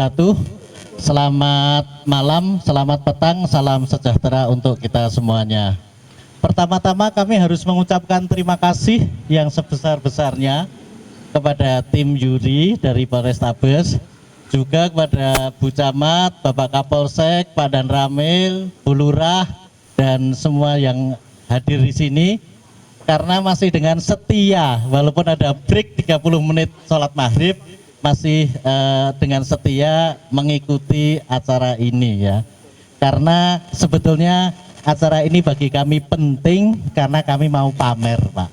wabarakatuh. Selamat malam, selamat petang, salam sejahtera untuk kita semuanya. Pertama-tama kami harus mengucapkan terima kasih yang sebesar-besarnya kepada tim juri dari Polrestabes, juga kepada Bu Camat, Bapak Kapolsek, Pak Dan Ramil, Bu Lurah, dan semua yang hadir di sini. Karena masih dengan setia, walaupun ada break 30 menit sholat maghrib, masih dengan setia mengikuti acara ini ya. Karena sebetulnya acara ini bagi kami penting karena kami mau pamer, Pak.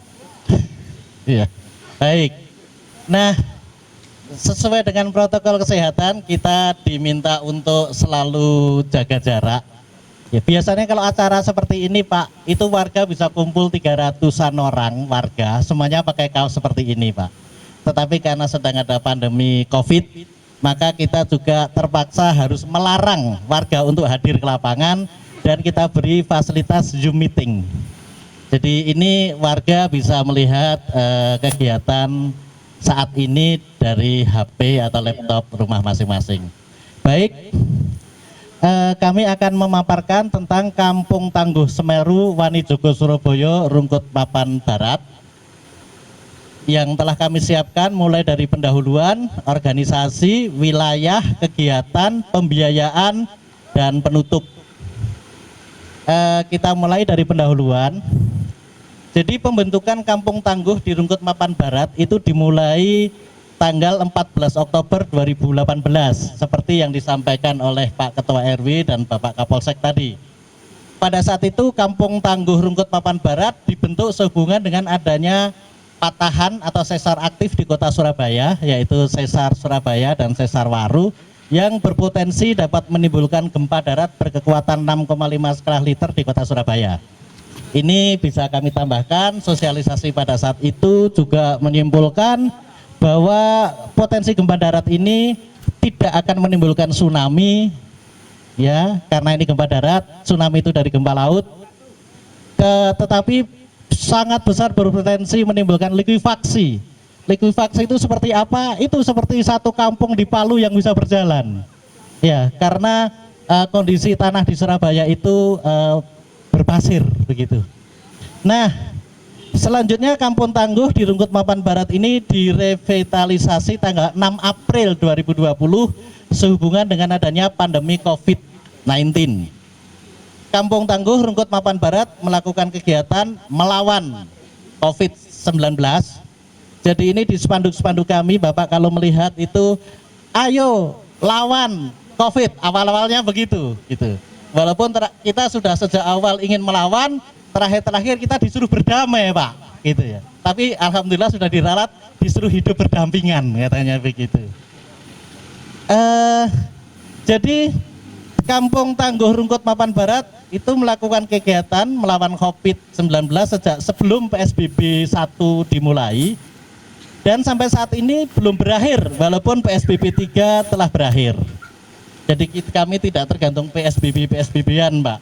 Iya, baik. Nah, sesuai dengan protokol kesehatan kita diminta untuk selalu jaga jarak. Ya, biasanya kalau acara seperti ini Pak, itu warga bisa kumpul 300-an orang warga, semuanya pakai kaos seperti ini Pak. Tetapi karena sedang ada pandemi COVID, maka kita juga terpaksa harus melarang warga untuk hadir ke lapangan dan kita beri fasilitas Zoom meeting. Jadi ini warga bisa melihat kegiatan saat ini dari HP atau laptop rumah masing-masing. Baik. Kami akan memaparkan tentang Kampung Tangguh Semeru, Wanijogo, Surabaya, Rungkut Mapan Barat yang telah kami siapkan mulai dari pendahuluan, organisasi, wilayah, kegiatan, pembiayaan, dan penutup. Kita mulai dari pendahuluan. Jadi pembentukan Kampung Tangguh di Rungkut Mapan Barat itu dimulai tanggal 14 Oktober 2018 seperti yang disampaikan oleh Pak Ketua RW dan Bapak Kapolsek tadi. Pada saat itu Kampung Tangguh Rungkut Mapan Barat dibentuk sehubungan dengan adanya patahan atau sesar aktif di kota Surabaya, yaitu sesar Surabaya dan sesar Waru yang berpotensi dapat menimbulkan gempa darat berkekuatan 6,5 skala Richter di kota Surabaya. Ini bisa kami tambahkan, sosialisasi pada saat itu juga menyimpulkan bahwa potensi gempa darat ini tidak akan menimbulkan tsunami ya, karena ini gempa darat, tsunami itu dari gempa laut, tetapi sangat besar berpotensi menimbulkan likuifaksi. Likuifaksi itu seperti apa? Itu seperti satu kampung di Palu yang bisa berjalan ya, karena kondisi tanah di Surabaya itu berpasir begitu. Nah, selanjutnya Kampung Tangguh di Rungkut Mapan Barat ini direvitalisasi tanggal 6 April 2020 sehubungan dengan adanya pandemi COVID-19. Kampung Tangguh Rungkut Mapan Barat melakukan kegiatan melawan COVID-19. Jadi ini di spanduk-spanduk kami, Bapak kalau melihat itu, ayo lawan COVID, awal-awalnya begitu gitu. Walaupun kita sudah sejak awal ingin melawan, terakhir kita disuruh berdamai Pak, gitu ya. Tapi alhamdulillah sudah diralat, disuruh hidup berdampingan katanya begitu. Jadi Kampung Tangguh Rungkut Mapan Barat itu melakukan kegiatan melawan COVID-19 sejak sebelum PSBB 1 dimulai dan sampai saat ini belum berakhir walaupun PSBB 3 telah berakhir. Jadi kami tidak tergantung PSBB-an Pak.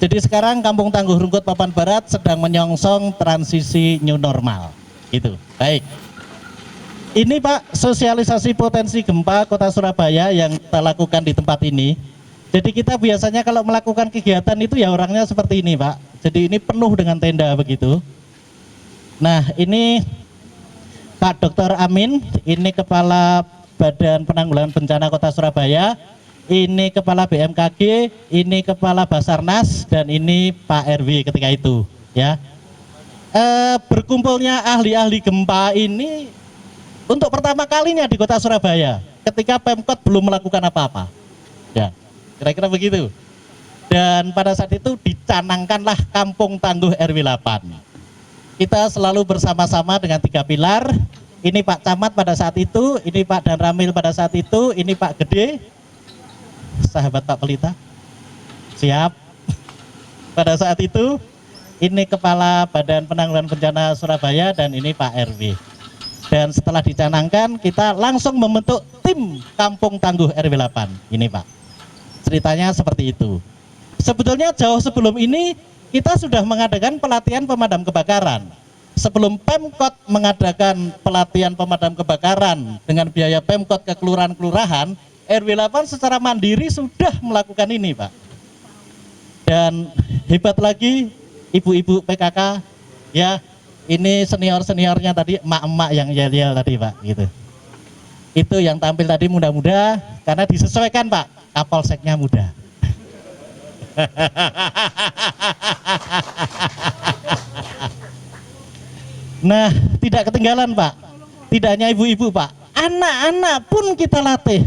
Jadi sekarang Kampung Tangguh Rungkut Mapan Barat sedang menyongsong transisi new normal. Gitu. Baik. Ini Pak, sosialisasi potensi gempa Kota Surabaya yang kita lakukan di tempat ini. Jadi kita biasanya kalau melakukan kegiatan itu ya orangnya seperti ini Pak. Jadi ini penuh dengan tenda begitu. Nah, ini Pak Dr. Amin, ini Kepala Badan Penanggulangan Bencana Kota Surabaya. Ini Kepala BMKG, ini Kepala Basarnas, dan ini Pak RW ketika itu ya. Berkumpulnya ahli-ahli gempa ini untuk pertama kalinya di Kota Surabaya ketika Pemkot belum melakukan apa-apa ya, kira-kira begitu. Dan pada saat itu dicanangkanlah Kampung Tangguh RW 8. Kita selalu bersama-sama dengan 3 pilar. Ini Pak Camat pada saat itu, ini Pak Dan Ramil pada saat itu, ini Pak Gede, sahabat Pak Pelita, siap. Pada saat itu, ini Kepala Badan Penanggulangan Bencana Surabaya dan ini Pak RW. Dan setelah dicanangkan, kita langsung membentuk tim Kampung Tangguh RW 8. Ini Pak, ceritanya seperti itu. Sebetulnya jauh sebelum ini, kita sudah mengadakan pelatihan pemadam kebakaran. sebelum Pemkot mengadakan pelatihan pemadam kebakaran dengan biaya Pemkot ke kelurahan-kelurahan, RW 8 secara mandiri sudah melakukan ini, Pak. Dan hebat lagi ibu-ibu PKK, ya, ini senior-seniornya tadi, emak-emak yang yel-yel tadi, Pak, gitu. Itu yang tampil tadi muda-muda karena disesuaikan, Pak, Kapolseknya muda. Nah, tidak ketinggalan, Pak. Tidak hanya ibu-ibu, Pak. Anak-anak pun kita latih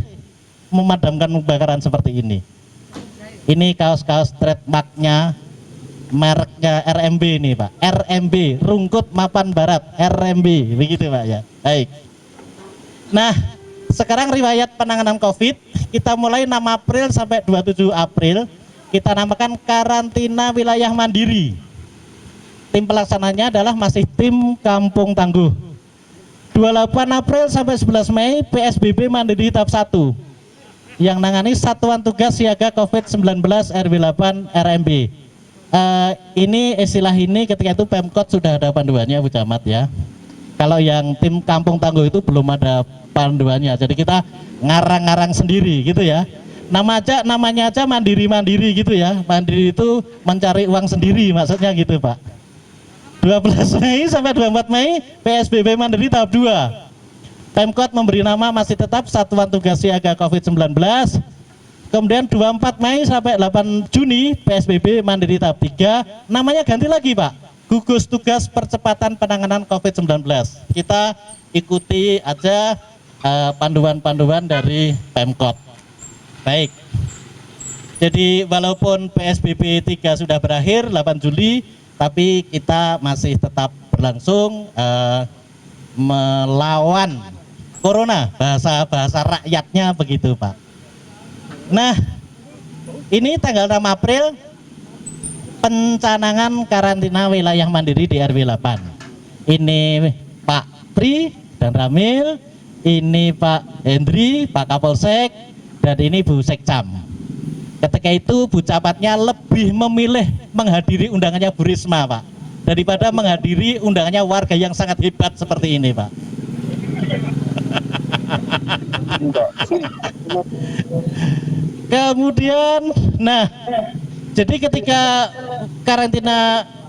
memadamkan kebakaran seperti ini. Ini kaos-kaos trademarknya, mereknya RMB ini, Pak. RMB, Rungkut Mapan Barat, RMB, begitu, Pak, ya. Baik. Nah, sekarang riwayat penanganan COVID, kita mulai 6 April sampai 27 April, kita namakan karantina wilayah mandiri. Tim pelaksananya adalah masih tim Kampung Tangguh. 28 April sampai 11 Mei PSBB mandiri tahap 1. Yang nangani Satuan Tugas Siaga COVID-19 RW 8 RMB. Ini istilah ini ketika itu Pemkot sudah ada panduannya, Bu Camat, ya. Kalau yang tim Kampung Tangguh itu belum ada panduannya. Jadi kita ngarang-ngarang sendiri gitu ya. Namanya aja mandiri-mandiri gitu ya. Mandiri itu mencari uang sendiri maksudnya gitu, Pak. 12 Mei sampai 24 Mei PSBB mandiri tahap 2. Pemkot memberi nama masih tetap Satuan Tugas Siaga COVID-19. Kemudian 24 Mei sampai 8 Juni PSBB mandiri tahap 3. Namanya ganti lagi, Pak. Gugus Tugas Percepatan Penanganan COVID-19. Kita ikuti aja panduan-panduan dari Pemkot. Baik. Jadi walaupun PSBB 3 sudah berakhir 8 Juli, tapi kita masih tetap berlangsung melawan Corona, bahasa rakyatnya begitu, Pak. Nah, ini tanggal 6 April pencanangan karantina wilayah mandiri di RW 8. Ini Pak Pri dan Ramil, ini Pak Hendri, Pak Kapolsek, dan ini Bu Sekcam. Ketika itu Bu Camatnya lebih memilih menghadiri undangannya Bu Risma, Pak, daripada menghadiri undangannya warga yang sangat hebat seperti ini, Pak. Kemudian, nah, jadi ketika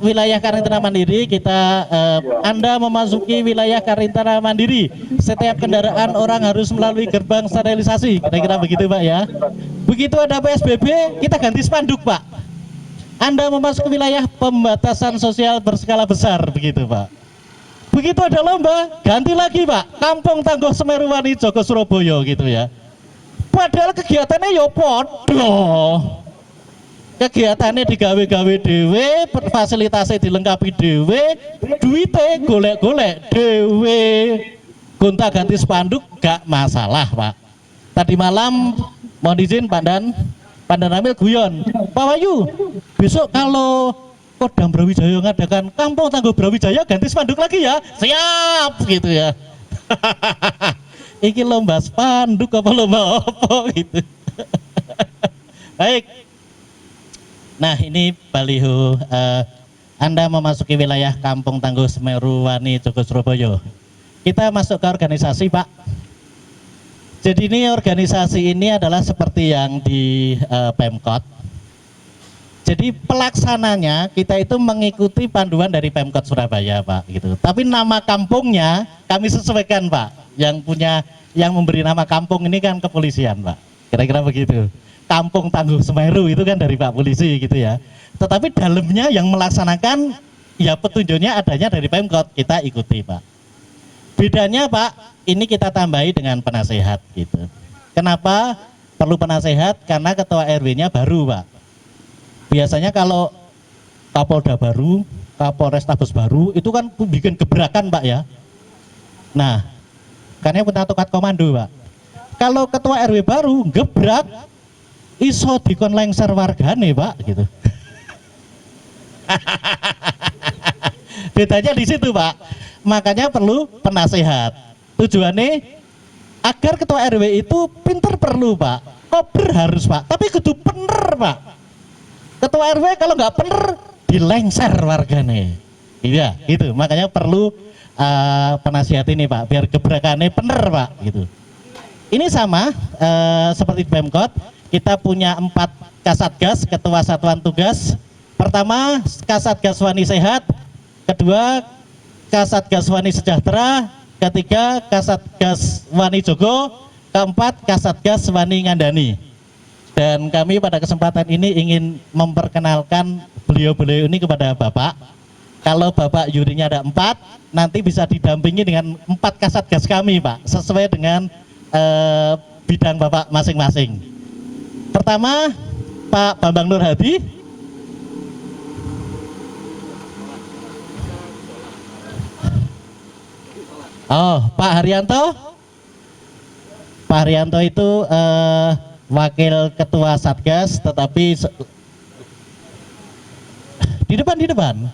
wilayah karantina mandiri, kita Anda memasuki wilayah karantina mandiri, setiap kendaraan orang harus melalui gerbang sterilisasi, kira-kira begitu, Pak, ya. Begitu ada PSBB, kita ganti spanduk, Pak. Anda memasuki wilayah pembatasan sosial berskala besar, begitu, Pak. Begitu ada lomba, ganti lagi, Pak. Kampung Tangguh Semeruwani Joko Surabaya, gitu ya. Padahal kegiatannya ya podo. Kegiatannya digawe-gawe dewe, fasilitasnya dilengkapi dewe, duitnya golek-golek dewe. Gonta-ganti spanduk gak masalah, Pak. Tadi malam mohon izin Pak Dan Ramil guyon, Pak Wahyu, besok kalau Kodam Brawijaya ngadakan Kampung Tangguh Brawijaya ganti spanduk lagi ya. Siap gitu ya. Iki lomba spanduk apa lomba apa gitu. Baik. Nah, ini baliho Anda memasuki wilayah Kampung Tangguh Semeruwani Joko Surabaya. Kita masuk ke organisasi, Pak. Jadi ini organisasi ini adalah seperti yang di Pemkot. Jadi pelaksananya kita itu mengikuti panduan dari Pemkot Surabaya, Pak, gitu. Tapi nama kampungnya kami sesuaikan, Pak. Yang memberi nama kampung ini kan kepolisian, Pak. Kira-kira begitu. Kampung Tangguh Semeru itu kan dari Pak Polisi gitu ya. Tetapi dalamnya yang melaksanakan ya petunjuknya adanya dari Pemkot, kita ikuti, Pak. Bedanya, Pak, ini kita tambahi dengan penasehat gitu. Kenapa perlu penasehat? Karena ketua RW-nya baru, Pak. Biasanya kalau Kapolda baru, Kapolrestabes baru, itu kan bikin gebrakan, Pak, ya. Nah, karena punya tokat komando, Pak. Kalau ketua RW baru gebrak, iso dikon lengser wargane, Pak, gitu. Bedanya di situ, Pak. Makanya perlu penasehat. Tujuannya agar ketua RW itu pinter perlu, Pak. Kober harus, Pak. Tapi kudu bener, Pak. Ketua RW kalau nggak bener dilengser wargane. Iya, gitu. Makanya perlu penasihat ini Pak, biar gebrakannya bener Pak, gitu. Ini sama seperti Pemkot, kita punya 4 Kasatgas, Ketua Satuan Tugas. Pertama, Kasatgas Wani Sehat. Kedua, Kasatgas Wani Sejahtera. Ketiga, Kasatgas Wani Jogo. Keempat, Kasatgas Wani Ngandani. Dan kami pada kesempatan ini ingin memperkenalkan beliau-beliau ini kepada Bapak. Kalau Bapak Yurinya ada 4, nanti bisa didampingi dengan 4 Kasatgas kami Pak, sesuai dengan bidang Bapak masing-masing. Pertama, Pak Bambang Nur Hadi. Oh, Pak Haryanto. Pak Haryanto itu Wakil Ketua Satgas, tetapi di depan.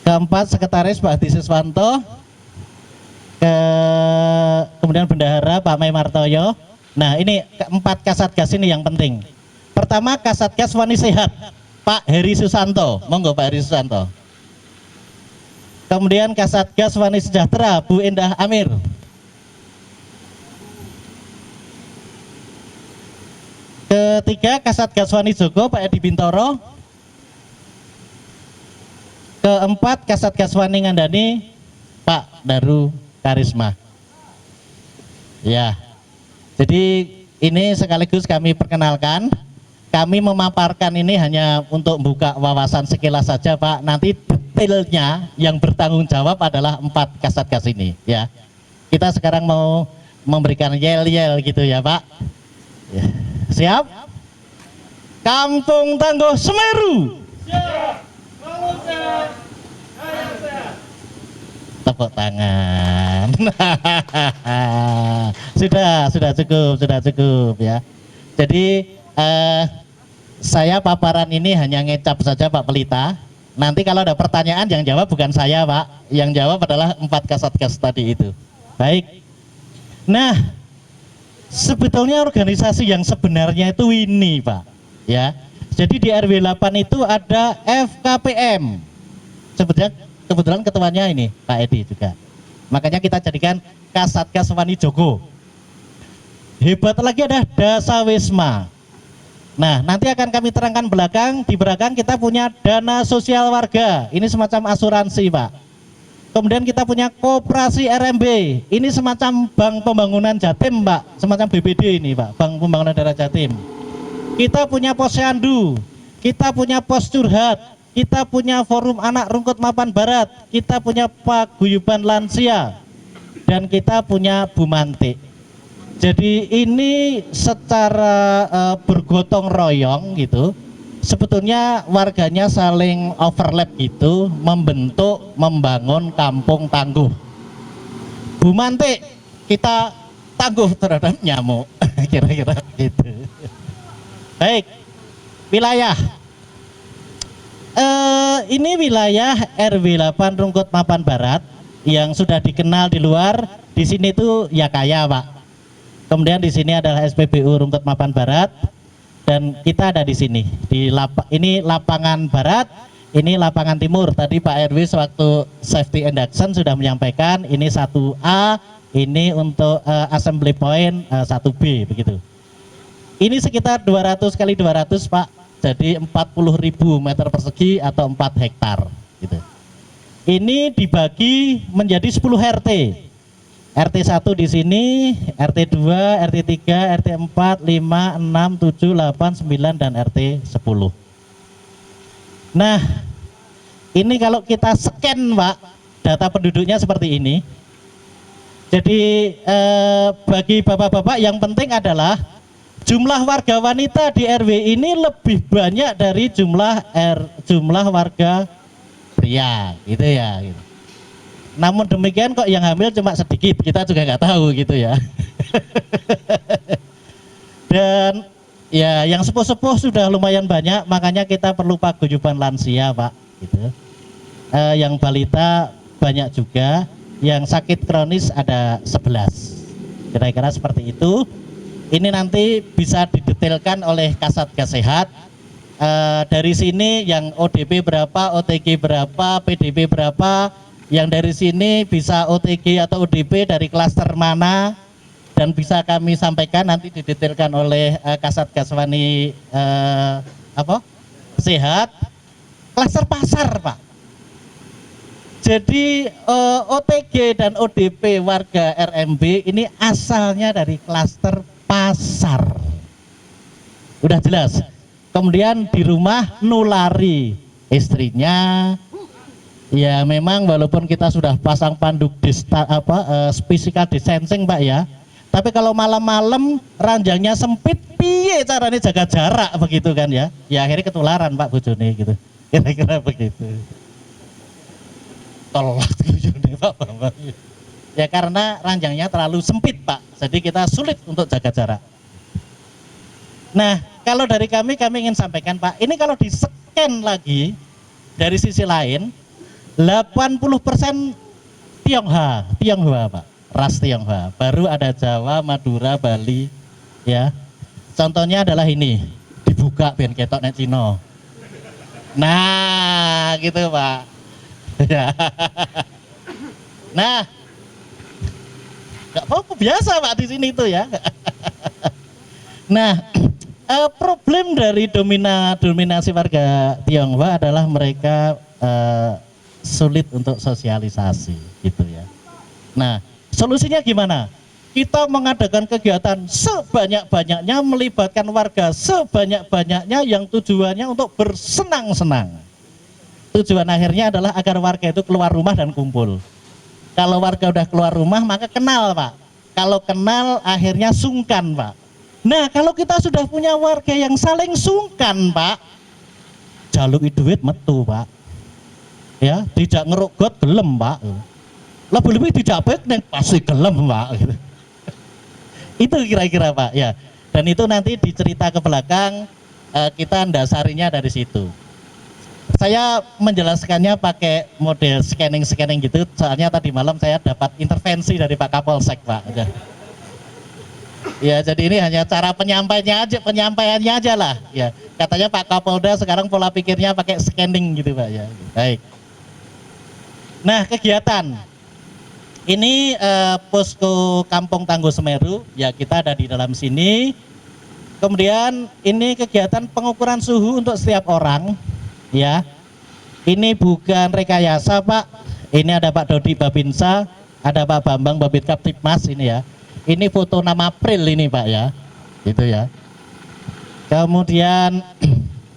Keempat, Sekretaris Pak Hadi Siswanto. Kemudian Bendahara Pak Mai Martoyo. Nah, ini keempat Kasatgas ini yang penting. Pertama, Kasatgas Wani Sehat, Pak Heri Susanto. Monggo Pak Heri Susanto. Kemudian Kasatgas Wani Sejahtera, Bu Endah Amir. Ketiga, Kasatgas Wani Jogo, Pak Edi Bintoro. Keempat, Kasatgas Wani Ngandani, Pak Daru Karisma. Ya, jadi ini sekaligus kami perkenalkan. Kami memaparkan ini hanya untuk membuka wawasan sekilas saja Pak. Nanti detailnya yang bertanggung jawab adalah 4 Kasatgas ini. Ya, kita sekarang mau memberikan yel-yel gitu ya Pak. Ya. Siap? Kampung Tangguh Semeru. Siap. Tepuk tangan. sudah cukup ya. Jadi saya paparan ini hanya ngecap saja Pak Pelita. Nanti kalau ada pertanyaan yang jawab bukan saya Pak, yang jawab adalah 4 Kasatgas tadi itu. Baik. Nah, sebetulnya organisasi yang sebenarnya itu ini Pak, ya. Jadi di RW 8 itu ada FKPM. Kebetulan ketuanya ini Pak Edi juga. Makanya kita jadikan Kasatgas Wani Jogo. Hebat lagi ada Dasawisma. Nah, nanti akan kami terangkan di belakang kita punya dana sosial warga. Ini semacam asuransi Pak. Kemudian kita punya koperasi RMB. Ini semacam bank pembangunan Jatim Pak. Semacam BPD ini Pak, Bank Pembangunan Daerah Jatim. Kita punya posyandu, kita punya pos curhat, kita punya forum anak rungkut Mapan Barat, kita punya paguyuban lansia, dan kita punya Bumantik. Jadi ini secara bergotong royong gitu, sebetulnya warganya saling overlap gitu, membangun kampung tangguh. Bumantik, kita tangguh terhadap nyamuk, kira-kira gitu. Baik, wilayah. Ini wilayah RW 8 Rungkut Mapan Barat yang sudah dikenal di luar. Di sini tuh ya kaya Pak. Kemudian di sini adalah SPBU Rungkut Mapan Barat dan kita ada di sini. Ini lapangan barat, ini lapangan timur. Tadi Pak RW sewaktu safety induction sudah menyampaikan ini 1A, ini untuk assembly point 1B begitu. Ini sekitar 200 kali 200 Pak. Jadi 40.000 meter persegi atau 4 hektar gitu. Ini dibagi menjadi 10 RT. RT 1 di sini, RT 2, RT 3, RT 4, 5, 6, 7, 8, 9 dan RT 10. Nah, ini kalau kita scan Pak, data penduduknya seperti ini. Jadi bagi bapak-bapak yang penting adalah jumlah warga wanita di RW ini lebih banyak dari jumlah warga pria, gitu ya. Gitu. Namun demikian kok yang hamil cuma sedikit, kita juga nggak tahu gitu ya. Dan ya yang sepuh-sepuh sudah lumayan banyak, makanya kita perlu paguyuban lansia Pak. Gitu. Yang balita banyak juga, yang sakit kronis ada 11. Kira-kira seperti itu. Ini nanti bisa didetailkan oleh Kasatgas Sehat. dari sini yang ODP berapa, OTG berapa, PDP berapa, yang dari sini bisa OTG atau ODP dari klaster mana, dan bisa kami sampaikan nanti didetailkan oleh Kasat Gaswani Sehat. Klaster pasar, Pak. Jadi OTG dan ODP warga RMB ini asalnya dari klaster pasar. Udah jelas. Kemudian di rumah nulari istrinya. Ya memang walaupun kita sudah pasang panduk physical distancing Pak ya. Tapi kalau malam-malam ranjangnya sempit, piye caranya jaga jarak begitu kan ya? Ya akhirnya ketularan Pak bojone gitu. Kira-kira begitu. Tolak bojone Pak Bambang. Ya karena ranjangnya terlalu sempit Pak. Jadi kita sulit untuk jaga jarak. Nah, kalau dari kami ingin sampaikan Pak, ini kalau di-scan lagi dari sisi lain 80% Tionghoa Pak, ras Tionghoa. Baru ada Jawa, Madura, Bali, ya. Contohnya adalah ini, dibuka ben ketok nek Cina. Nah, gitu Pak. Ya. Nah, nggak apa-apa biasa Pak di sini tuh ya. Nah, problem dari dominasi warga Tionghoa adalah mereka sulit untuk sosialisasi gitu ya. Nah, solusinya gimana? Kita mengadakan kegiatan sebanyak-banyaknya, melibatkan warga sebanyak-banyaknya yang tujuannya untuk bersenang-senang. Tujuan akhirnya adalah agar warga itu keluar rumah dan kumpul. Kalau warga udah keluar rumah maka kenal Pak. Kalau kenal akhirnya sungkan Pak. Nah, kalau kita sudah punya warga yang saling sungkan Pak, jaluk duit metu Pak. Ya, tidak ngerugot gelem Pak. Lebih-lebih tidak baik neng pasti gelem Pak. Gitu. Itu kira-kira Pak ya. Dan itu nanti dicerita ke belakang, kita dasarinya dari situ. Saya menjelaskannya pakai model scanning gitu. Soalnya tadi malam saya dapat intervensi dari Pak Kapolsek Pak. Ya, jadi ini hanya cara penyampaiannya aja lah. Ya, katanya Pak Kapolda sekarang pola pikirnya pakai scanning gitu Pak ya. Baik. Nah, kegiatan ini posko Kampung Tangguh Semeru, ya kita ada di dalam sini. Kemudian ini kegiatan pengukuran suhu untuk setiap orang, ya. Ini bukan rekayasa Pak. Ini ada Pak Dodi Babinsa, ada Pak Bambang Babit Kaptipmas ini ya. Ini foto 6 April ini Pak ya, gitu ya. Kemudian,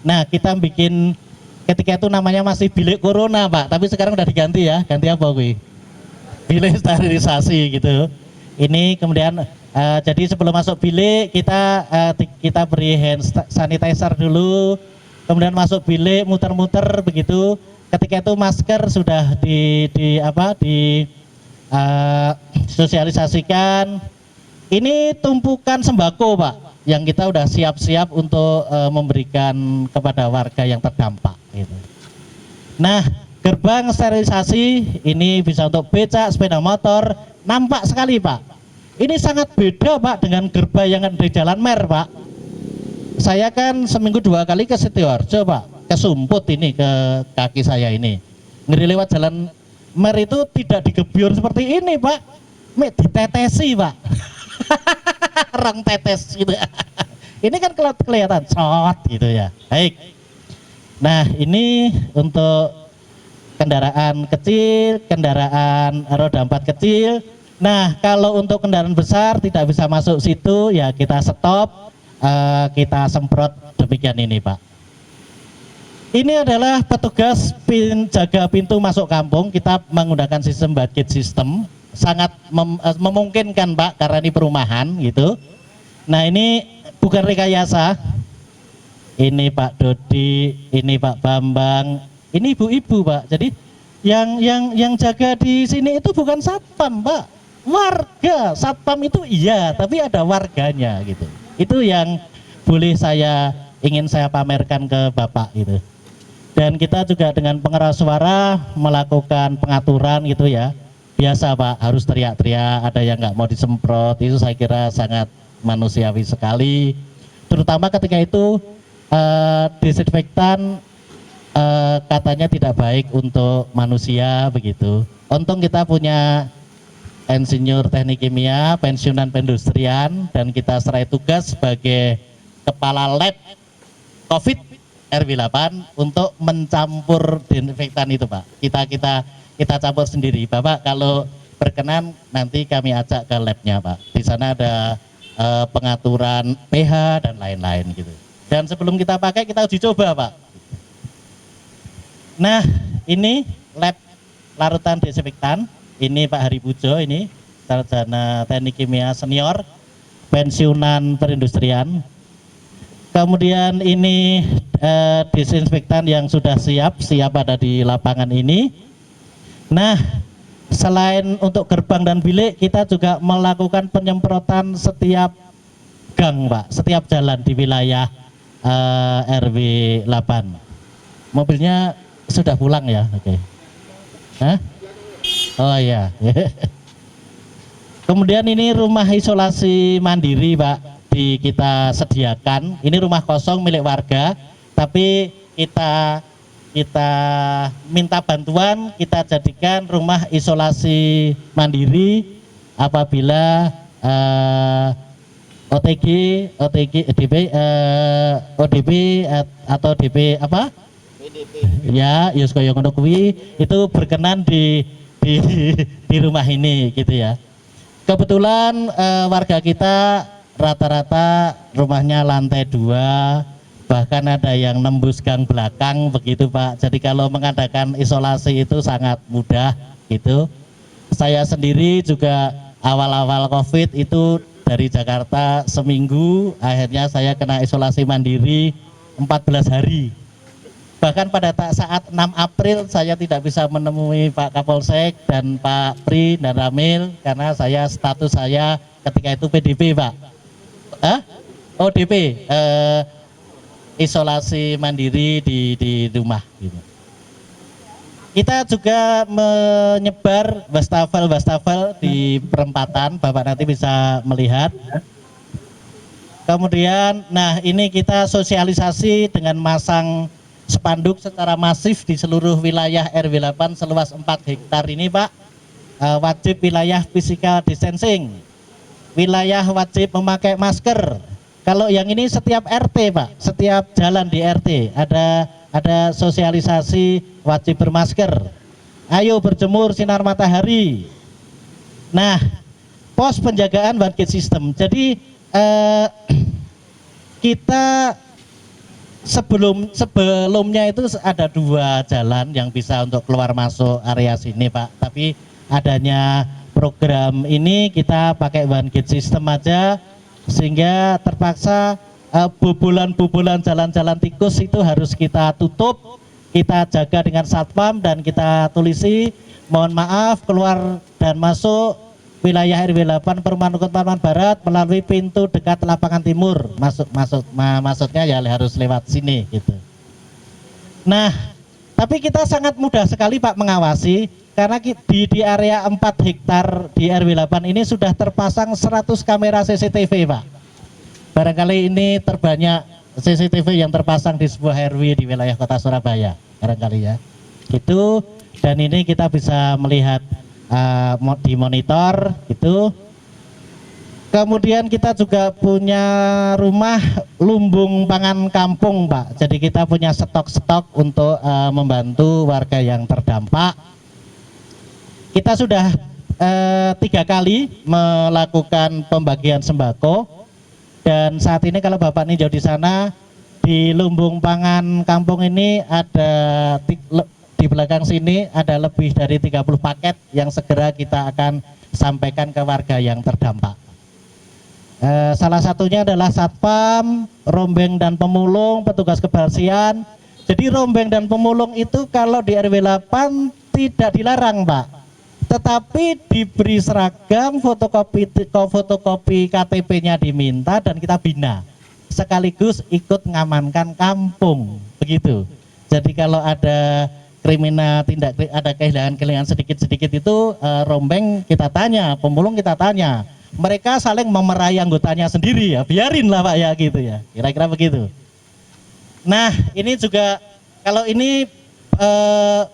nah kita bikin ketika itu namanya masih bilik corona Pak, tapi sekarang udah diganti ya, ganti apa gue? Bilik sterilisasi gitu. Ini kemudian jadi sebelum masuk bilik kita beri hand sanitizer dulu, kemudian masuk bilik muter-muter begitu. Ketika itu masker sudah sosialisasikan. Ini tumpukan sembako Pak, yang kita udah siap-siap untuk memberikan kepada warga yang terdampak gitu. Nah, gerbang sterilisasi ini bisa untuk becak, sepeda motor, nampak sekali Pak. Ini sangat beda Pak dengan gerbang yang ada di Jalan Mer Pak. Saya kan seminggu 2 kali ke Setiorjo Pak, ke Sumput ini, ke kaki saya ini. Ngeri lewat Jalan Mer itu tidak digebyur seperti ini Pak, ditetesi Pak. Orang tetes gitu. Ini kan kelihatan cot gitu ya. Baik. Nah, ini untuk kendaraan kecil, kendaraan roda 4 kecil. Nah, kalau untuk kendaraan besar tidak bisa masuk situ, ya kita stop, kita semprot demikian ini Pak. Ini adalah petugas jaga pintu masuk kampung. Kita menggunakan sistem bucket system. Sangat memungkinkan Pak, karena ini perumahan gitu. Nah, ini bukan rekayasa. Ini Pak Dodi, ini Pak Bambang, ini ibu-ibu Pak. Jadi yang jaga di sini itu bukan satpam Pak, warga. Satpam itu iya, tapi ada warganya gitu. Itu yang ingin saya pamerkan ke Bapak gitu. Dan kita juga dengan pengeras suara melakukan pengaturan gitu ya. Biasa Pak, harus teriak-teriak, ada yang nggak mau disemprot, itu saya kira sangat manusiawi sekali. Terutama ketika itu Disinfektan katanya tidak baik untuk manusia begitu. Untung kita punya insinyur teknik kimia, pensiunan pendustrian, dan kita serai tugas sebagai kepala lab COVID RW8 untuk mencampur disinfektan itu, Pak. Kita campur sendiri. Bapak kalau berkenan nanti kami ajak ke labnya, Pak. Di sana ada pengaturan pH dan lain-lain gitu. Dan sebelum kita pakai kita uji coba, Pak. Nah, ini lab larutan disinfektan. Ini Pak Hari Pujo, ini sarjana teknik kimia senior, pensiunan perindustrian. Kemudian ini disinfektan yang sudah siap ada di lapangan ini. Nah, selain untuk gerbang dan bilik, kita juga melakukan penyemprotan setiap gang, Pak, setiap jalan di wilayah RW 8. Mobilnya sudah pulang ya? Oke. Hah? Oh iya. Kemudian ini rumah isolasi mandiri, Pak, kita sediakan. Ini rumah kosong milik warga, tapi kita minta bantuan, kita jadikan rumah isolasi mandiri apabila ODP atau DP apa? Ya, yus koyo ngono kuwi itu berkenan di rumah ini gitu ya. Kebetulan warga kita rata-rata rumahnya lantai 2, bahkan ada yang nembus gang belakang begitu, Pak. Jadi kalau mengadakan isolasi itu sangat mudah gitu. Saya sendiri juga awal-awal COVID itu dari Jakarta seminggu, akhirnya saya kena isolasi mandiri 14 hari. Bahkan pada saat 6 April saya tidak bisa menemui Pak Kapolsek dan Pak Pri dan Ramil karena status saya ketika itu PDP, Pak. ODP, isolasi mandiri di rumah gitu. Kita juga menyebar wastafel di perempatan, Bapak nanti bisa melihat. Kemudian, nah ini kita sosialisasi dengan masang spanduk secara masif di seluruh wilayah RW 8 seluas 4 hektar ini, Pak. Wajib wilayah physical distancing, wilayah wajib memakai masker. Kalau yang ini setiap RT, Pak, setiap jalan di RT ada sosialisasi wajib bermasker. Ayo berjemur sinar matahari. Nah, pos penjagaan one gate system. Jadi kita sebelumnya itu ada 2 jalan yang bisa untuk keluar masuk area sini, Pak. Tapi adanya program ini kita pakai one gate system aja, sehingga terpaksa bubulan-bubulan jalan-jalan tikus itu harus kita tutup, kita jaga dengan satpam dan kita tulisi mohon maaf keluar dan masuk wilayah RW 8 Perumahan Rungkut Mapan Barat melalui pintu dekat lapangan timur. Maksudnya ya harus lewat sini gitu. Nah, tapi kita sangat mudah sekali, Pak, mengawasi karena di area 4 hektar di RW 8 ini sudah terpasang 100 kamera CCTV, Pak. Barangkali ini terbanyak CCTV yang terpasang di sebuah RW di wilayah Kota Surabaya, barangkali ya. Itu, dan ini kita bisa melihat di monitor itu. Kemudian kita juga punya rumah lumbung pangan kampung, Pak. Jadi kita punya stok-stok untuk membantu warga yang terdampak. Kita sudah 3 kali melakukan pembagian sembako, dan saat ini kalau Bapak ninjau di sana di lumbung pangan kampung ini ada di belakang sini ada lebih dari 30 paket yang segera kita akan sampaikan ke warga yang terdampak. Salah satunya adalah satpam, rombeng dan pemulung, petugas kebersihan. Jadi rombeng dan pemulung itu kalau di RW 8 tidak dilarang, Pak. Tetapi diberi seragam, fotokopi KTP-nya diminta dan kita bina. Sekaligus ikut mengamankan kampung, begitu. Jadi kalau ada kriminal ada kehilangan sedikit-sedikit itu rombeng kita tanya, pemulung kita tanya. Mereka saling memerai anggotanya sendiri ya, biarin lah, Pak, ya gitu ya. Kira-kira begitu. Nah, ini juga kalau ini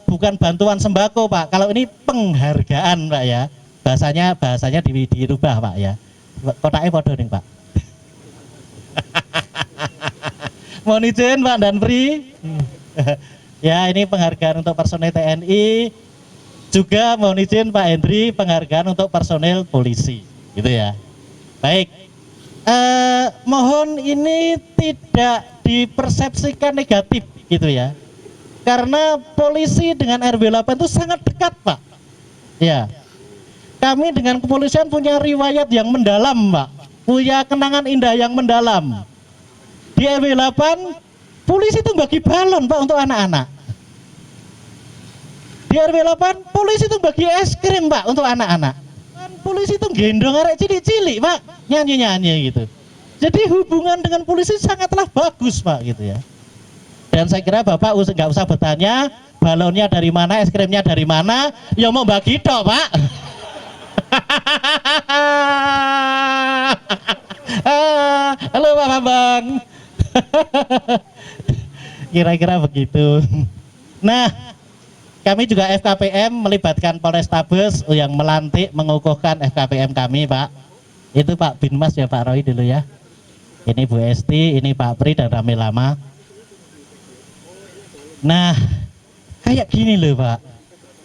bukan bantuan sembako, Pak. Kalau ini penghargaan, Pak ya. Bahasanya dirubah, Pak ya. Kotaknya podo nih, Pak. Mohon izin Pak Danpri. Ya, ini penghargaan untuk personel TNI. Juga mohon izin Pak Hendri, penghargaan untuk personel polisi. Gitu ya. Baik. Mohon ini tidak dipersepsikan negatif gitu ya. Karena polisi dengan RW 8 itu sangat dekat, Pak. Ya. Kami dengan kepolisian punya riwayat yang mendalam, Pak. Punya kenangan indah yang mendalam. Di RW 8 polisi itu bagi balon, Pak, untuk anak-anak. Di RW 8 polisi itu bagi es krim, Pak, untuk anak-anak. Polisi itu gendong arek cilik-cilik, Pak, nyanyi-nyanyi gitu. Jadi hubungan dengan polisi sangatlah bagus, Pak, gitu ya. Dan saya kira Bapak nggak usah bertanya balonnya dari mana, es krimnya dari mana, ya mau bagi tok, Pak. Halo Pak Bambang. Kira-kira begitu. Nah, kami juga FKPM melibatkan Polrestabes yang melantik mengukuhkan FKPM kami, Pak. Itu Pak Binmas ya, Pak Roy dulu ya. Ini Bu Esti, ini Pak Pri dan Rame Lama. Nah, kayak gini loh, Pak.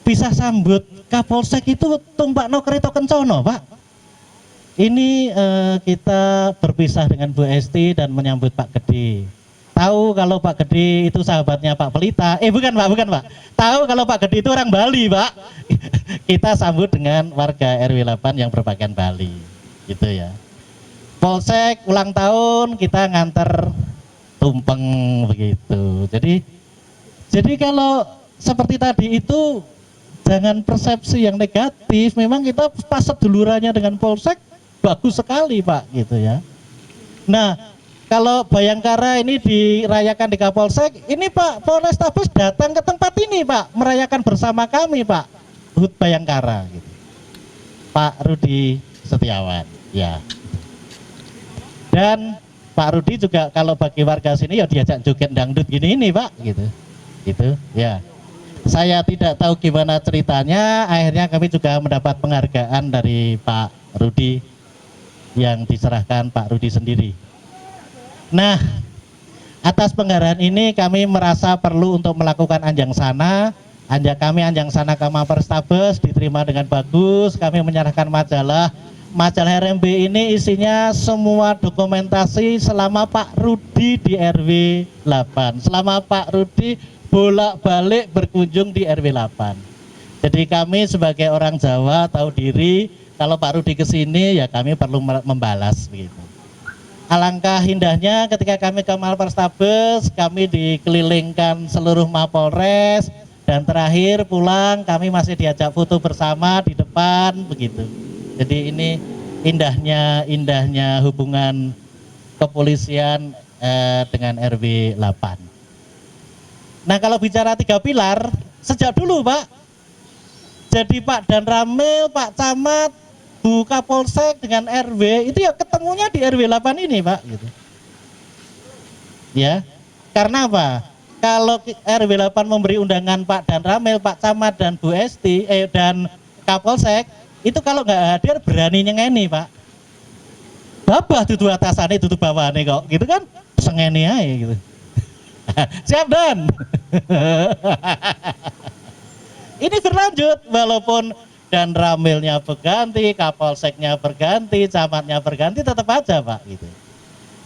Bisa sambut Kapolsek itu tumpakno kereta kencono, Pak. Ini kita berpisah dengan Bu Esti dan menyambut Pak Gede. Tahu kalau Pak Gede itu sahabatnya Pak Pelita. Bukan Pak. Tahu kalau Pak Gede itu orang Bali, Pak. Kita sambut dengan warga RW 8 yang berpakaian Bali. Gitu ya. Polsek ulang tahun kita nganter tumpeng begitu. Jadi kalau seperti tadi itu jangan persepsi yang negatif. Memang kita pas sedulurannya dengan Polsek bagus sekali, Pak, gitu ya. Nah, kalau Bayangkara ini dirayakan di Kapolsek, ini Pak Polrestabes datang ke tempat ini, Pak, merayakan bersama kami, Pak, HUT Bayangkara, gitu. Pak Rudi Setiawan, ya. Dan Pak Rudi juga kalau bagi warga sini ya diajak joget dangdut gini ini, Pak, gitu. Gitu, ya. Saya tidak tahu gimana ceritanya, akhirnya kami juga mendapat penghargaan dari Pak Rudi yang diserahkan Pak Rudi sendiri. Nah, atas penghargaan ini kami merasa perlu untuk melakukan anjang sana. Anjang sana ke Polrestabes diterima dengan bagus. Kami menyerahkan majalah. Majalah RMB ini isinya semua dokumentasi selama Pak Rudi di RW 8. Selama Pak Rudi bolak-balik berkunjung di RW 8. Jadi kami sebagai orang Jawa tahu diri kalau Pak Rudi ke sini ya kami perlu membalas begitu. Alangkah indahnya ketika kami ke Polrestabes, kami dikelilingkan seluruh Mapolres dan terakhir pulang kami masih diajak foto bersama di depan begitu. Jadi ini indahnya hubungan kepolisian dengan RW 8. Nah, kalau bicara 3 pilar, sejak dulu, Pak. Jadi Pak Dan Ramil, Pak Camat, Bu Kapolsek dengan RW itu ya ketemunya di RW 8 ini, Pak, gitu. Ya. Karena apa? Kalau RW 8 memberi undangan Pak Dan Ramil, Pak Camat dan Bu Esti dan Kapolsek, itu kalau nggak hadir berani nyengeni, Pak. Babah tutu atasannya, tutu bawahannya kok, gitu kan? Sengeni aja gitu. Siap Dan. Ini berlanjut walaupun Dan Ramilnya berganti, Kapolseknya berganti, camatnya berganti, tetap aja, Pak, gitu.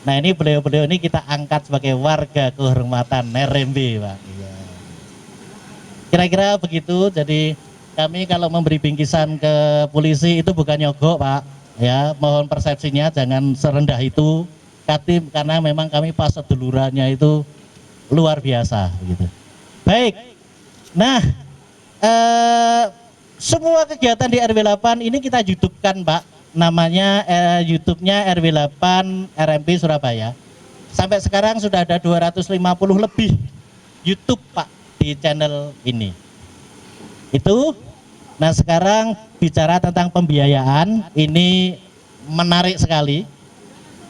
Nah, ini beliau-beliau ini kita angkat sebagai warga kehormatan RMB, Pak. Ya. Kira-kira begitu. Jadi kami kalau memberi bingkisan ke polisi itu bukan nyogok, Pak. Ya, mohon persepsinya jangan serendah itu. Katim, karena memang kami pas sedulurannya itu luar biasa gitu. Baik. Nah, semua kegiatan di RW 8 ini kita YouTube-kan, Pak. Namanya YouTube-nya RW 8 RMP Surabaya. Sampai sekarang sudah ada 250 lebih YouTube, Pak, di channel ini. Itu. Nah, sekarang bicara tentang pembiayaan, ini menarik sekali.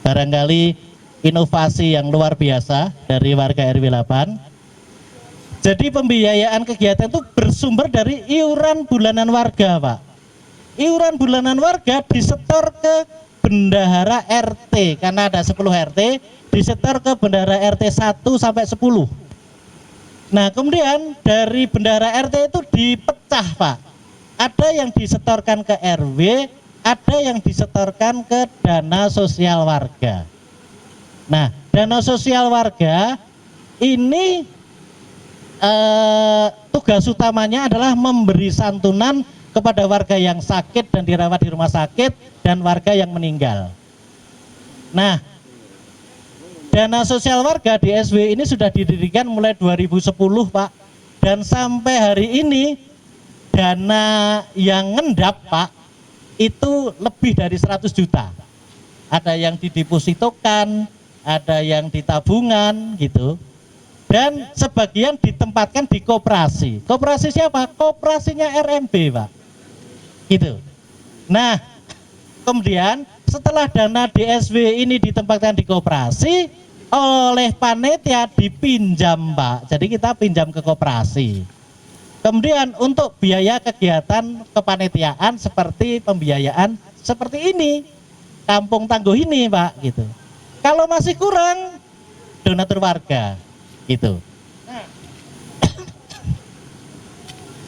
Barangkali inovasi yang luar biasa dari warga RW 8. Jadi pembiayaan kegiatan itu bersumber dari iuran bulanan warga, Pak. Iuran bulanan warga disetor ke bendahara RT, karena ada 10 RT, disetor ke bendahara RT 1 sampai 10. Nah, kemudian dari bendahara RT itu dipecah, Pak. Ada yang disetorkan ke RW, ada yang disetorkan ke dana sosial warga. Nah, dana sosial warga ini tugas utamanya adalah memberi santunan kepada warga yang sakit dan dirawat di rumah sakit dan warga yang meninggal. Nah, dana sosial warga di SW ini sudah didirikan mulai 2010, Pak, dan sampai hari ini dana yang ngendap, Pak, itu lebih dari 100 juta. Ada yang didepositokan, ada yang di tabungan gitu. Dan sebagian ditempatkan di koperasi. Koperasi siapa? Koperasinya RMB, Pak. Gitu. Nah, kemudian setelah dana DSW ini ditempatkan di koperasi, oleh panitia dipinjam, Pak. Jadi kita pinjam ke koperasi. Kemudian untuk biaya kegiatan kepanitiaan seperti pembiayaan seperti ini, kampung tangguh ini, Pak, gitu. Kalau masih kurang, donatur warga. Gitu. Nah,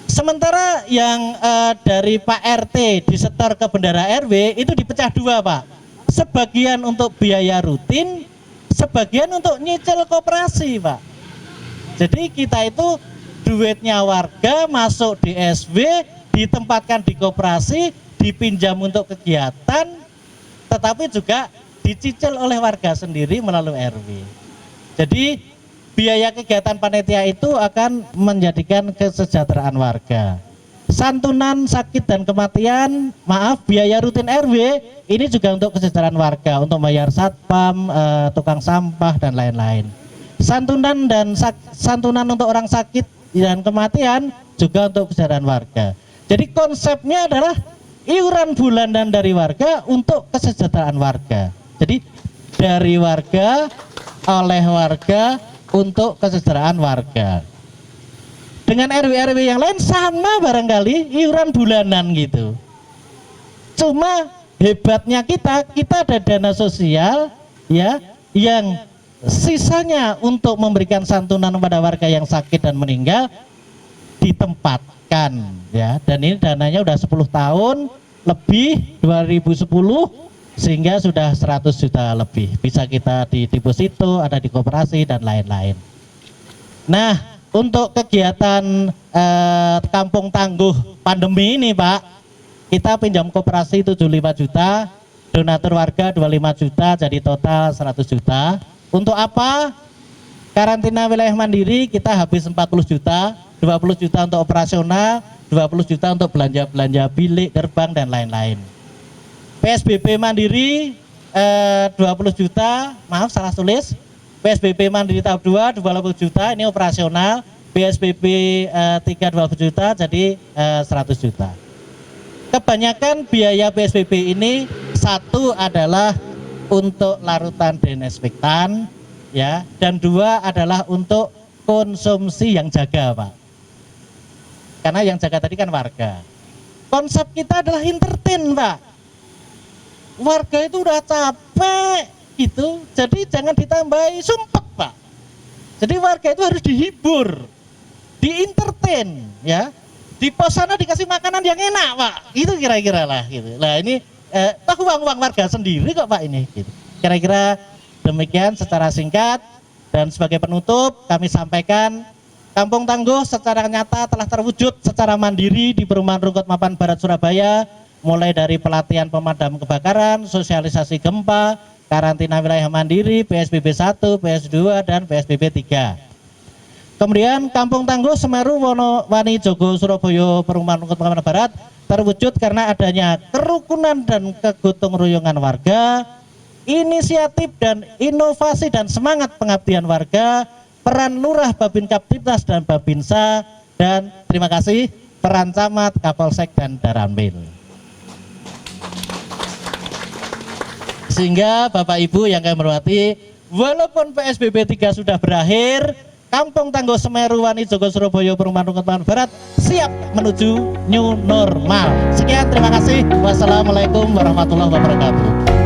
sementara yang dari Pak RT disetor ke bendahara RW itu dipecah dua, Pak. Sebagian untuk biaya rutin, sebagian untuk nyicil koperasi, Pak. Jadi kita itu duitnya warga masuk di SW, ditempatkan di koperasi, dipinjam untuk kegiatan, tetapi juga dicicil oleh warga sendiri melalui RW. Jadi biaya kegiatan panitia itu akan menjadikan kesejahteraan warga. Santunan sakit dan kematian, biaya rutin RW ini juga untuk kesejahteraan warga, untuk bayar satpam, tukang sampah dan lain-lain. Santunan untuk orang sakit dan kematian juga untuk kesejahteraan warga. Jadi konsepnya adalah iuran bulanan dari warga untuk kesejahteraan warga. Jadi dari warga, oleh warga, untuk kesejahteraan warga. Dengan RW-RW yang lain sama barangkali iuran bulanan gitu. Cuma hebatnya kita ada dana sosial ya yang sisanya untuk memberikan santunan kepada warga yang sakit dan meninggal ditempatkan ya. Dan ini dananya udah 10 tahun lebih 2010 sehingga sudah 100 juta lebih, bisa kita di deposito, ada di koperasi dan lain-lain. Nah, untuk kegiatan kampung tangguh pandemi ini, Pak, kita pinjam koperasi 75 juta, donatur warga 25 juta, jadi total 100 juta. Untuk apa? Karantina wilayah mandiri kita habis 40 juta, 20 juta untuk operasional, 20 juta untuk belanja-belanja bilik, gerbang dan lain-lain. PSBB mandiri 20 juta, maaf salah tulis. PSBB mandiri tahap 2 20 juta, ini operasional. PSBB 3 20 juta, jadi 100 juta. Kebanyakan biaya PSBB ini satu adalah untuk larutan desinfektan ya, dan dua adalah untuk konsumsi yang jaga, Pak. Karena yang jaga tadi kan warga. Konsep kita adalah entertain, Pak. Warga itu udah capek gitu, jadi jangan ditambahi sumpek, Pak. Jadi warga itu harus dihibur, di-entertain ya. Di pos sana dikasih makanan yang enak, Pak. Itu kira-kira lah gitu. Nah, ini tahu uang warga sendiri kok, Pak, ini gitu. Kira-kira demikian secara singkat. Dan sebagai penutup kami sampaikan Kampung Tangguh secara nyata telah terwujud secara mandiri di Perumahan Rungkut Mapan Barat Surabaya, mulai dari pelatihan pemadam kebakaran, sosialisasi gempa, karantina wilayah mandiri, PSBB 1, PS2 dan PSBB 3. Kemudian Kampung Tangguh Semeru Wani Jogo Surabaya Perumahan Rungkut Mapan Barat terwujud karena adanya kerukunan dan kegotong royongan warga, inisiatif dan inovasi dan semangat pengabdian warga, peran Lurah, Babin Kaptibnas dan Babinsa, dan terima kasih peran Camat, Kapolsek dan Daramil. Sehingga Bapak Ibu yang kami hormati, walaupun PSBB 3 sudah berakhir, Kampung Tangguh Semeru Wani Jogo Surabaya Perumahan Rungkut Mapan Barat siap menuju new normal. Sekian, terima kasih. Wassalamualaikum warahmatullahi wabarakatuh.